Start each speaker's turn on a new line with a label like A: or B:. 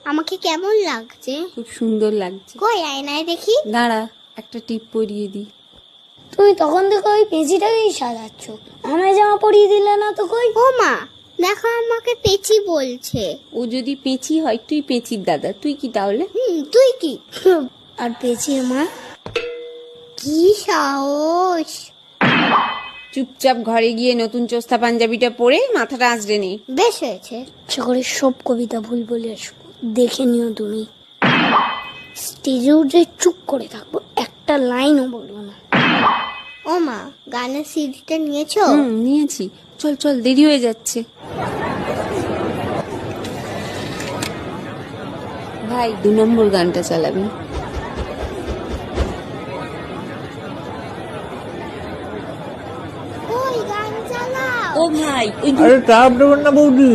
A: আমাকে কেমন লাগছে?
B: খুব সুন্দর লাগছে।
A: কই আয়নায় দেখি।
B: দাঁড়া, একটা টিপ পরিয়ে দিই।
C: তুমি তখন থেকে ওই পেঁচিটাকেই সাজাচ্ছ, আমায় জামা পরিয়ে দিলে না তো। কই
A: ও মা, দেখো আমাকে পেঁচি বলছে।
B: ও যদি পেঁচি হয়, তুই পেঁচির দাদা, তুই কি তাহলে?
A: তুই কি?
C: আর পেঁচির মা?
A: কি সাহস!
B: চুপচাপ ঘরে গিয়ে নতুন চোস্তা পাঞ্জাবিটা পরে মাথাটা আঁচড়ে নে।
A: বেশ হয়েছে।
C: ইচ্ছা করে সব কবিতা ভুল বলে আসবো, দেখে নিও তুমি। স্টেজে উঠে চুপ করে থাকবো, একটা লাইনও বলবো না।
A: ও মা, গানের সিডিটা নিয়েছো?
B: নিয়েছি। চল চল, দেরি হয়ে যাচ্ছে। ভাই, 2 নম্বর গানটা চালাবেন।
A: ওই গান চালাও।
B: ও ভাই,
D: আরে চাপ দেবেন না বৌদি,